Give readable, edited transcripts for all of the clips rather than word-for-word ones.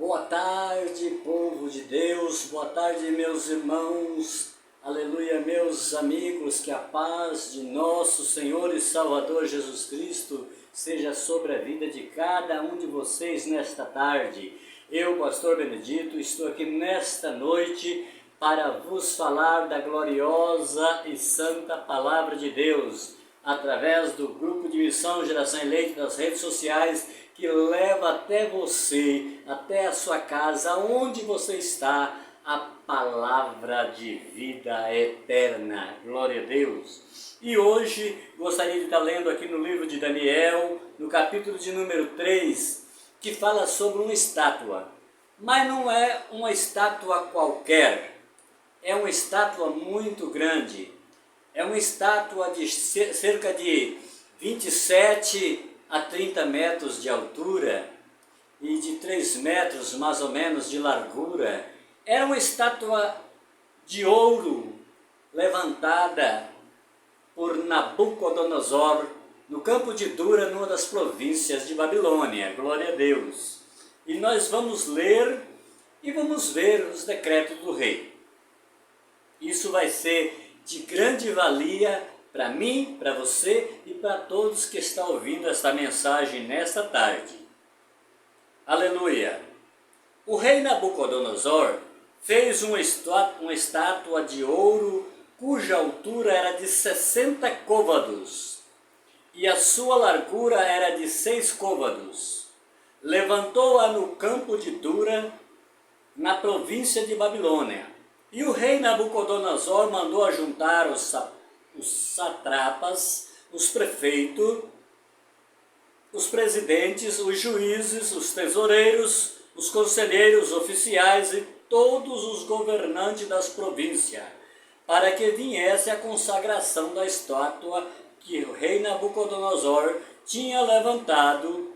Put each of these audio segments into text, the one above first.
Boa tarde, povo de Deus, boa tarde, meus irmãos, aleluia, meus amigos, que a paz de nosso Senhor e Salvador Jesus Cristo seja sobre a vida de cada um de vocês nesta tarde. Eu, pastor Benedito, estou aqui nesta noite para vos falar da gloriosa e santa palavra de Deus, através do grupo de missão Geração Eleita das redes sociais, que leva até você, até a sua casa, onde você está, a palavra de vida eterna. Glória a Deus! E hoje gostaria de estar lendo aqui no livro de Daniel, no capítulo de número 3, que fala sobre uma estátua. Mas não é uma estátua qualquer, é uma estátua muito grande. É uma estátua de cerca de 27 a 30 metros de altura e de 3 metros mais ou menos de largura. Era uma estátua de ouro levantada por Nabucodonosor no campo de Dura, numa das províncias de Babilônia. Glória a Deus! E nós vamos ler e vamos ver os decretos do rei. Isso vai ser de grande valia para mim, para você e para todos que estão ouvindo esta mensagem nesta tarde. Aleluia! O rei Nabucodonosor fez uma estátua de ouro cuja altura era de 60 côvados e a sua largura era de 6 côvados. Levantou-a no campo de Dura, na província de Babilônia. E o rei Nabucodonosor mandou ajuntar os satrapas, os prefeitos, os presidentes, os juízes, os tesoureiros, os conselheiros oficiais e todos os governantes das províncias, para que viesse a consagração da estátua que o rei Nabucodonosor tinha levantado.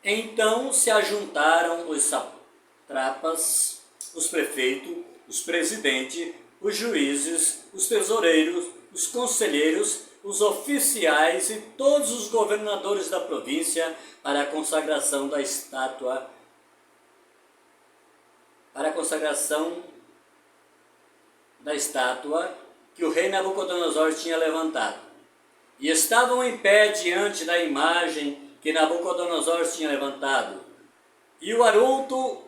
Então se ajuntaram os satrapas, os prefeitos, os presidentes, os juízes, os tesoureiros, os conselheiros, os oficiais e todos os governadores da província para a consagração da estátua, que o rei Nabucodonosor tinha levantado. E estavam em pé diante da imagem que Nabucodonosor tinha levantado. E o arauto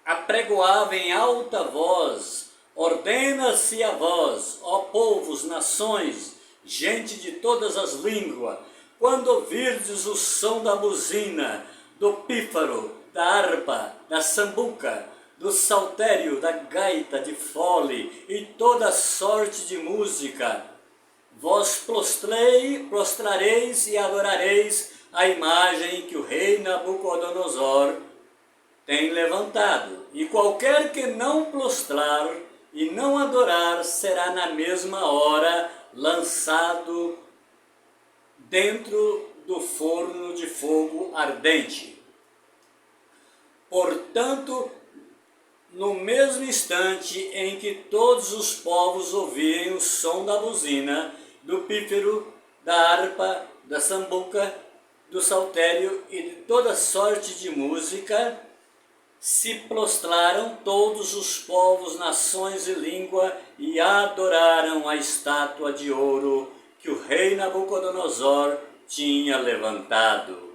apregoava em alta voz: ordena-se a vós, ó povos, nações, gente de todas as línguas, quando ouvirdes o som da buzina, do pífaro, da harpa, da sambuca, do saltério, da gaita de fole e toda sorte de música, vós prostrareis e adorareis a imagem que o rei Nabucodonosor tem levantado, e qualquer que não prostrar e não adorar será na mesma hora lançado dentro do forno de fogo ardente. Portanto, no mesmo instante em que todos os povos ouvirem o som da buzina, do pífaro, da harpa, da sambuca, do saltério e de toda sorte de música, se prostraram todos os povos, nações e língua e adoraram a estátua de ouro que o rei Nabucodonosor tinha levantado.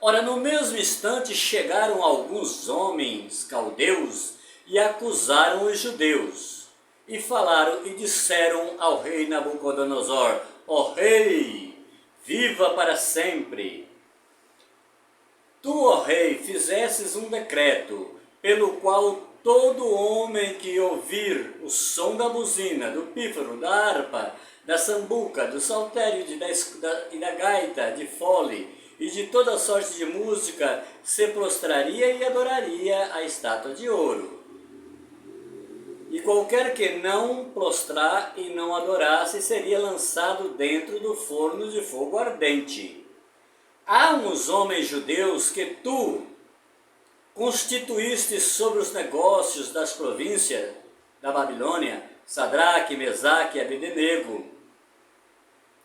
Ora, no mesmo instante chegaram alguns homens caldeus e acusaram os judeus, e falaram e disseram ao rei Nabucodonosor: ó rei, viva para sempre! Tu, ó rei, fizestes um decreto, pelo qual todo homem que ouvir o som da buzina, do pífaro, da harpa, da sambuca, do saltério e da gaita de fole, e de toda sorte de música, se prostraria e adoraria a estátua de ouro. E qualquer que não prostrar e não adorasse, seria lançado dentro do forno de fogo ardente. Há uns homens judeus que tu constituíste sobre os negócios das províncias da Babilônia, Sadraque, Mesaque e Abednego.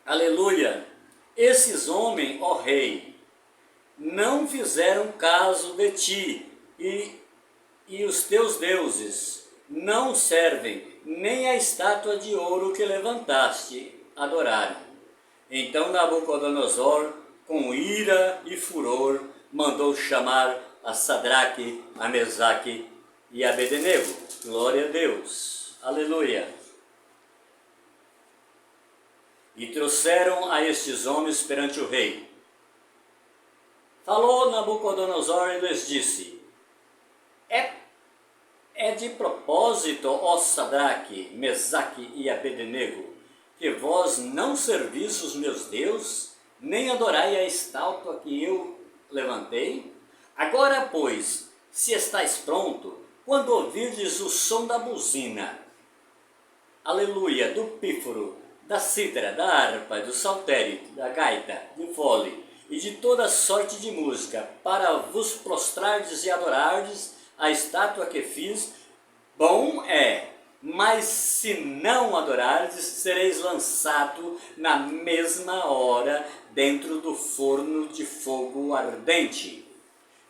Aleluia! Esses homens, ó rei, não fizeram caso de ti, e os teus deuses não servem, nem a estátua de ouro que levantaste adoraram. Então Nabucodonosor, com ira e furor, mandou chamar a Sadraque, a Mesaque e a Abednego. Glória a Deus. Aleluia. E trouxeram a estes homens perante o rei. Falou Nabucodonosor e lhes disse: É de propósito, ó Sadraque, Mesaque e Abednego, que vós não servis os meus deuses, nem adorai a estátua que eu levantei? Agora, pois, se estáis pronto, quando ouvirdes o som da buzina, aleluia, do pífaro, da cítara, da harpa, do saltério, da gaita, do fole e de toda sorte de música, para vos prostrardes e adorardes a estátua que fiz, bom é. Mas se não adorardes, sereis lançado na mesma hora dentro do forno de fogo ardente.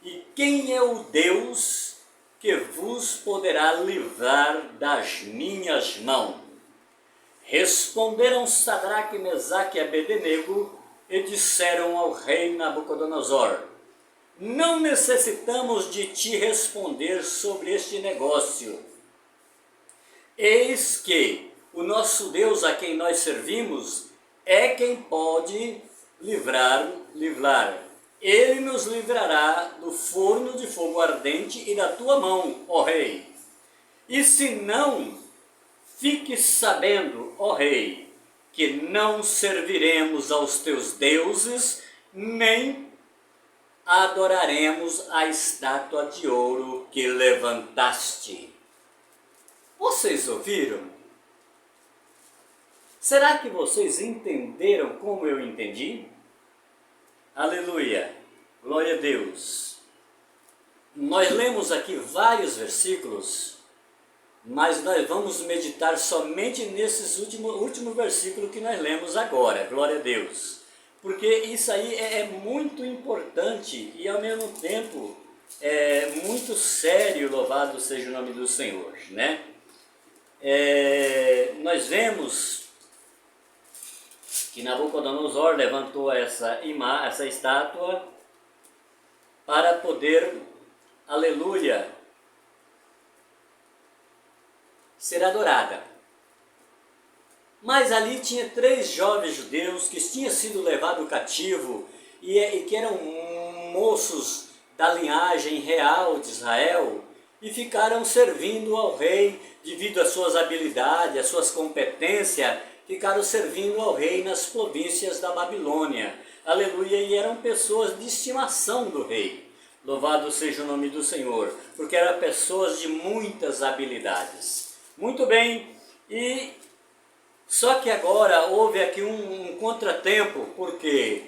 E quem é o Deus que vos poderá livrar das minhas mãos? Responderam Sadraque, Mesaque e Abednego e disseram ao rei Nabucodonosor: não necessitamos de te responder sobre este negócio. Eis que o nosso Deus a quem nós servimos é quem pode livrar. Ele nos livrará do forno de fogo ardente e da tua mão, ó rei. E se não, fique sabendo, ó rei, que não serviremos aos teus deuses, nem adoraremos a estátua de ouro que levantaste. Vocês ouviram? Será que vocês entenderam como eu entendi? Aleluia! Glória a Deus! Nós lemos aqui vários versículos, mas nós vamos meditar somente nesses último versículo que nós lemos agora. Glória a Deus! Porque isso aí é muito importante e ao mesmo tempo é muito sério, louvado seja o nome do Senhor, né? Nós vemos que Nabucodonosor levantou essa estátua para poder, aleluia, ser adorada. Mas ali tinha 3 jovens judeus que tinham sido levados cativo e que eram moços da linhagem real de Israel e ficaram servindo ao rei devido às suas habilidades, às suas competências, ficaram servindo ao rei nas províncias da Babilônia. Aleluia, e eram pessoas de estimação do rei. Louvado seja o nome do Senhor, porque eram pessoas de muitas habilidades. Muito bem, e só que agora houve aqui um contratempo, porque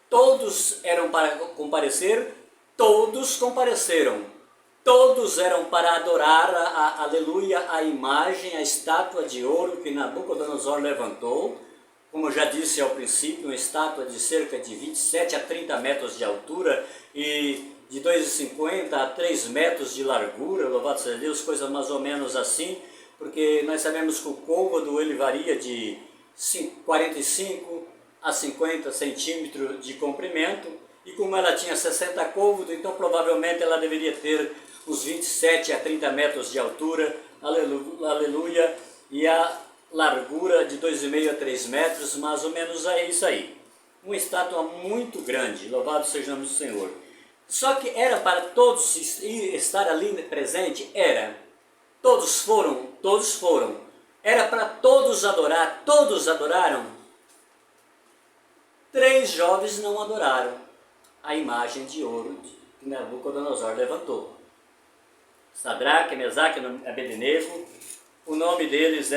todos eram para comparecer, todos compareceram, todos eram para adorar, aleluia, a imagem, a estátua de ouro que Nabucodonosor levantou. Como já disse ao princípio, uma estátua de cerca de 27 a 30 metros de altura e de 2,50 a 3 metros de largura, louvado seja Deus, coisa mais ou menos assim, porque nós sabemos que o côvado ele varia de 45 a 50 centímetros de comprimento, e como ela tinha 60 côvados, então provavelmente ela deveria ter uns 27 a 30 metros de altura, aleluia, e a largura de 2,5 a 3 metros, mais ou menos é isso aí. Uma estátua muito grande, louvado seja o nome do Senhor. Só que era para todos estar ali presente? Era. Todos foram. Era para todos adorar, todos adoraram. 3 jovens não adoraram a imagem de ouro que Nabucodonosor levantou. Sadraque, Mesaque e Abednego, o nome deles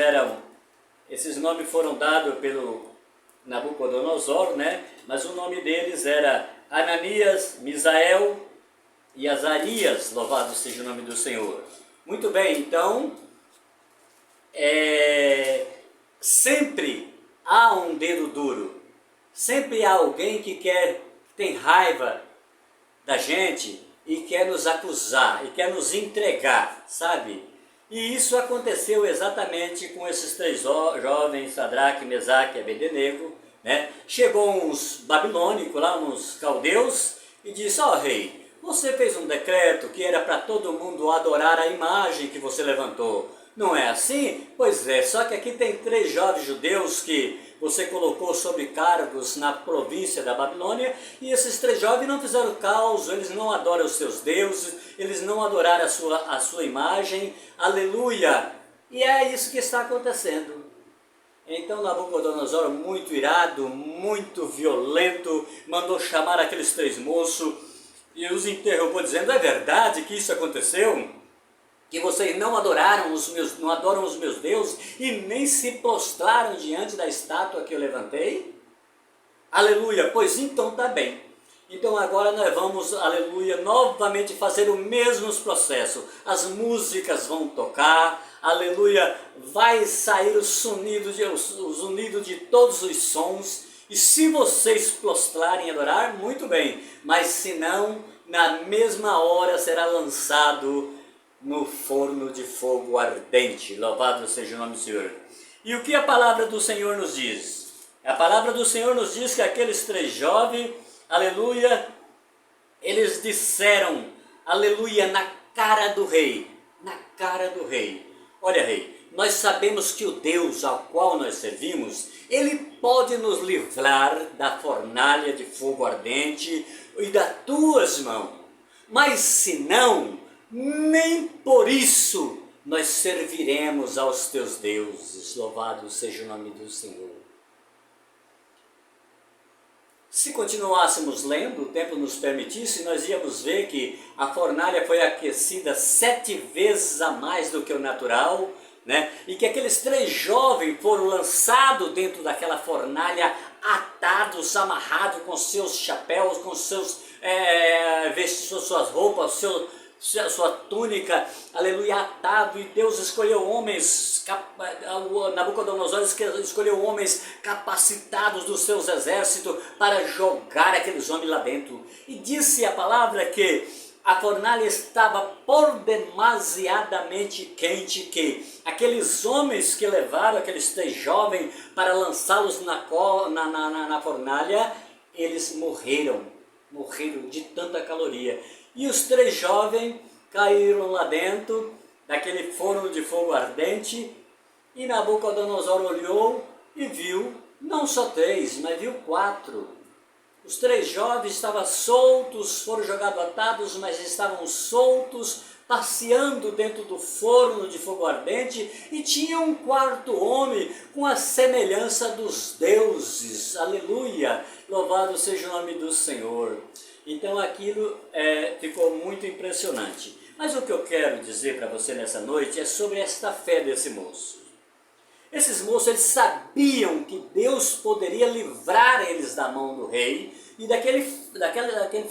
esses nomes foram dados pelo Nabucodonosor, né? Mas o nome deles era Ananias, Misael e Azarias, louvado seja o nome do Senhor. Muito bem, então, sempre há um dedo duro, sempre há alguém que quer tem raiva da gente e quer nos acusar, e quer nos entregar, sabe? E isso aconteceu exatamente com esses três jovens, Sadraque, Mesaque e Abednego, né? Chegou uns babilônicos lá, uns caldeus, e disse: ó rei, você fez um decreto que era para todo mundo adorar a imagem que você levantou. Não é assim? Pois é, só que aqui tem três jovens judeus que você colocou sob cargos na província da Babilônia, e esses três jovens não fizeram caso, eles não adoram os seus deuses, eles não adoraram a sua imagem, aleluia! E é isso que está acontecendo. Então Nabucodonosor, muito irado, muito violento, mandou chamar aqueles três moços e os interrogou dizendo: é verdade que isso aconteceu? Que vocês não adoraram não adoram os meus deuses e nem se prostraram diante da estátua que eu levantei? Aleluia, pois então está bem. Então agora nós vamos, aleluia, novamente fazer o mesmo processo. As músicas vão tocar, aleluia, vai sair o sonido de todos os sons. E se vocês prostrarem e adorar, muito bem. Mas se não, na mesma hora será lançado no forno de fogo ardente. Louvado seja o nome do Senhor. E o que a palavra do Senhor nos diz? A palavra do Senhor nos diz que aqueles três jovens, aleluia, eles disseram, aleluia, na cara do rei, olha rei, nós sabemos que o Deus ao qual nós servimos, ele pode nos livrar da fornalha de fogo ardente e das tuas mãos, mas se não, nem por isso nós serviremos aos teus deuses. Louvado seja o nome do Senhor. Se continuássemos lendo, o tempo nos permitisse, nós íamos ver que a fornalha foi aquecida 7 vezes a mais do que o natural, né? E que aqueles três jovens foram lançados dentro daquela fornalha, atados, amarrados com seus chapéus, com seus vestidos, suas roupas, sua túnica, aleluia, atado, e Deus escolheu homens, Nabucodonosor escolheu homens capacitados dos seus exércitos para jogar aqueles homens lá dentro. E disse a palavra que a fornalha estava por demasiadamente quente, que aqueles homens que levaram aqueles três jovens para lançá-los na fornalha, eles morreram de tanta caloria. E os três jovens caíram lá dentro daquele forno de fogo ardente, e Nabucodonosor olhou e viu, não só três, mas viu 4. Os três jovens estavam soltos, foram jogados atados, mas estavam soltos, passeando dentro do forno de fogo ardente, e tinha um quarto homem com a semelhança dos deuses, aleluia, louvado seja o nome do Senhor. Então aquilo ficou muito impressionante. Mas o que eu quero dizer para você nessa noite é sobre esta fé desse moço. Esses moços, eles sabiam que Deus poderia livrar eles da mão do rei e daquele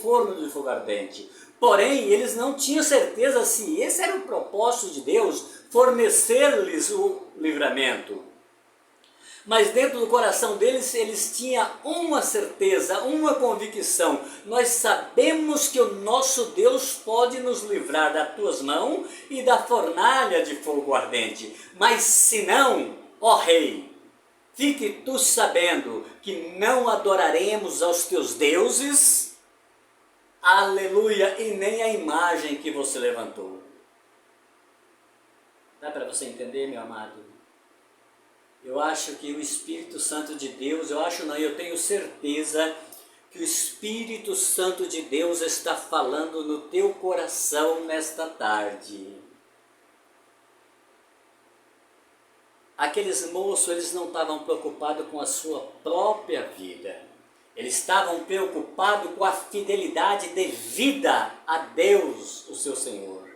forno de fogo ardente. Porém, eles não tinham certeza se esse era o propósito de Deus, fornecer-lhes o livramento. Mas dentro do coração deles, eles tinham uma certeza, uma convicção. Nós sabemos que o nosso Deus pode nos livrar das tuas mãos e da fornalha de fogo ardente. Mas se não, ó rei, fique tu sabendo que não adoraremos aos teus deuses, aleluia, e nem a imagem que você levantou. Dá para você entender, meu amado? Eu acho que o Espírito Santo de Deus, eu tenho certeza que o Espírito Santo de Deus está falando no teu coração nesta tarde. Aqueles moços, eles não estavam preocupados com a sua própria vida. Eles estavam preocupados com a fidelidade devida a Deus, o seu Senhor.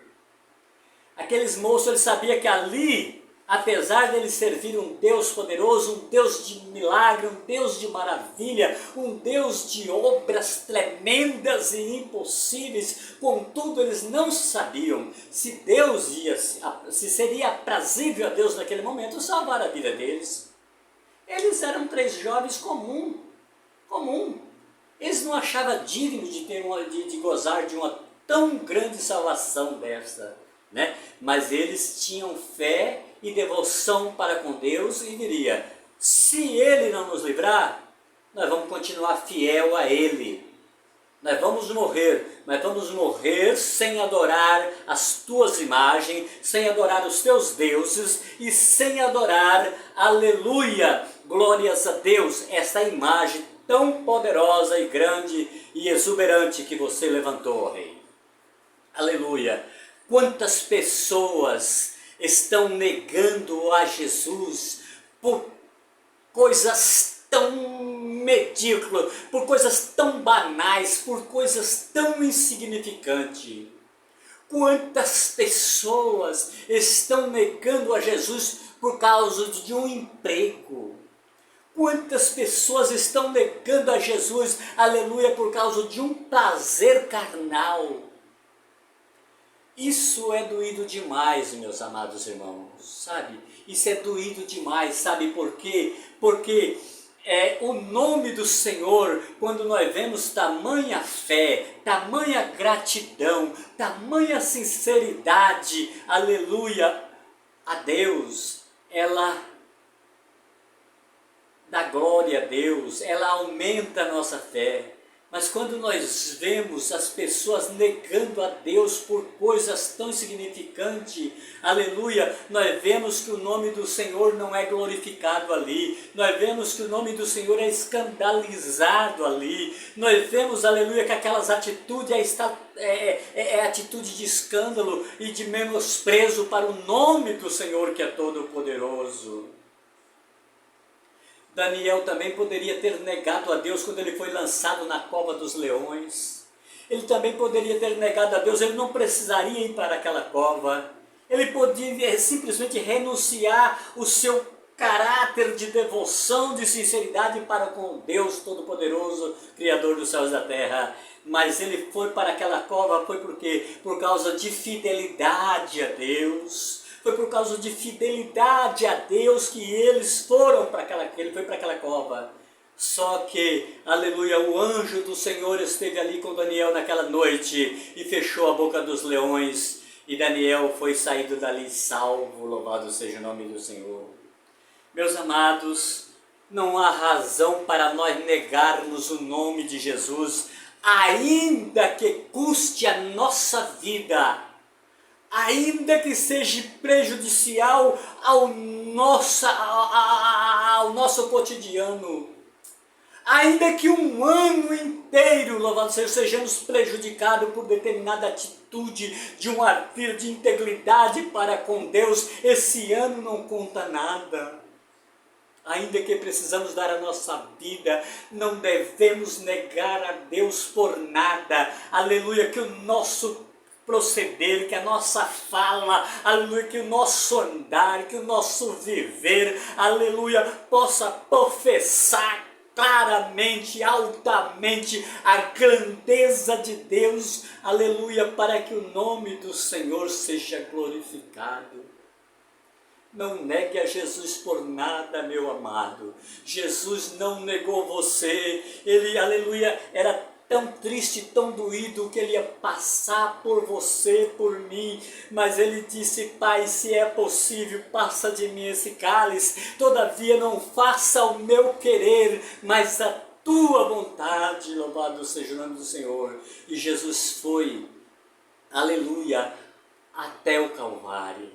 Aqueles moços, eles sabiam que ali, apesar de eles servir um Deus poderoso, um Deus de milagre, um Deus de maravilha, um Deus de obras tremendas e impossíveis, contudo eles não sabiam se se seria aprazível a Deus naquele momento salvar a vida deles. Eles eram três jovens comum. Eles não achava digno de, de gozar de uma tão grande salvação dessa, né? Mas eles tinham fé e devoção para com Deus e diria, se Ele não nos livrar, nós vamos continuar fiel a Ele. Nós vamos morrer, mas vamos morrer sem adorar as tuas imagens, sem adorar os teus deuses e sem adorar, aleluia, glórias a Deus, essa imagem tão poderosa e grande e exuberante que você levantou, Rei. Aleluia. Quantas pessoas estão negando a Jesus por coisas tão medíocres, por coisas tão banais, por coisas tão insignificantes. Quantas pessoas estão negando a Jesus por causa de um emprego? Quantas pessoas estão negando a Jesus, aleluia, por causa de um prazer carnal? Isso é doído demais, meus amados irmãos, sabe? Isso é doído demais, sabe por quê? Porque o nome do Senhor, quando nós vemos tamanha fé, tamanha gratidão, tamanha sinceridade, aleluia, a Deus, ela dá glória a Deus, ela aumenta a nossa fé. Mas quando nós vemos as pessoas negando a Deus por coisas tão insignificantes, aleluia, nós vemos que o nome do Senhor não é glorificado ali, nós vemos que o nome do Senhor escandalizado ali, nós vemos, aleluia, que aquelas atitudes é atitude de escândalo e de menosprezo para o nome do Senhor que é todo-poderoso. Daniel também poderia ter negado a Deus quando ele foi lançado na cova dos leões. Ele também poderia ter negado a Deus, ele não precisaria ir para aquela cova. Ele podia simplesmente renunciar o seu caráter de devoção, de sinceridade para com Deus Todo-Poderoso, Criador dos céus e da terra. Mas ele foi para aquela cova, foi por quê? Por causa de fidelidade a Deus. Foi por causa de fidelidade a Deus que eles foram para ele foi para aquela cova. Só que, aleluia, o anjo do Senhor esteve ali com Daniel naquela noite e fechou a boca dos leões. E Daniel foi saído dali salvo, louvado seja o nome do Senhor. Meus amados, não há razão para nós negarmos o nome de Jesus, ainda que custe a nossa vida. Ainda que seja prejudicial ao nosso cotidiano, ainda que um ano inteiro, louvado seja, sejamos prejudicados por determinada atitude de uma vida de integridade para com Deus, esse ano não conta nada. Ainda que precisamos dar a nossa vida, não devemos negar a Deus por nada. Aleluia, que o nosso proceder, que a nossa fala, aleluia, que o nosso andar, que o nosso viver, aleluia, possa professar claramente, altamente a grandeza de Deus, aleluia, para que o nome do Senhor seja glorificado. Não negue a Jesus por nada, meu amado. Jesus não negou você, ele, aleluia, era tão triste, tão doído que ele ia passar por você, por mim, mas ele disse, Pai, se é possível, passa de mim esse cálice, todavia não faça o meu querer, mas a tua vontade, louvado seja o nome do Senhor. E Jesus foi, aleluia, até o Calvário,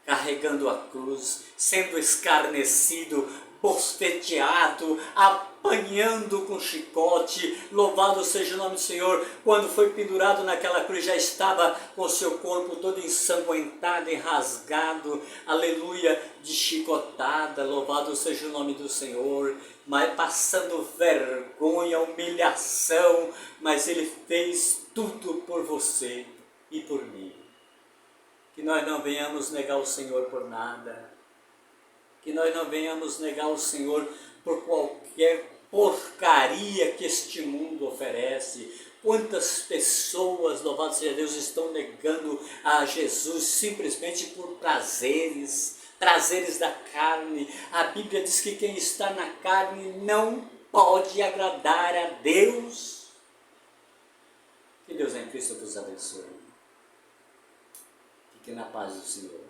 carregando a cruz, sendo escarnecido, bofeteado, apanhando com chicote, louvado seja o nome do Senhor. Quando foi pendurado naquela cruz, já estava com seu corpo todo ensanguentado e rasgado, aleluia, de chicotada, louvado seja o nome do Senhor, mas passando vergonha, humilhação, mas ele fez tudo por você e por mim. Que nós não venhamos negar o Senhor por nada, que nós não venhamos negar o Senhor por qualquer porcaria que este mundo oferece. Quantas pessoas, louvado seja Deus, estão negando a Jesus simplesmente por prazeres da carne. A Bíblia diz que quem está na carne não pode agradar a Deus. Deus em Cristo vos abençoe. Fique na paz do Senhor.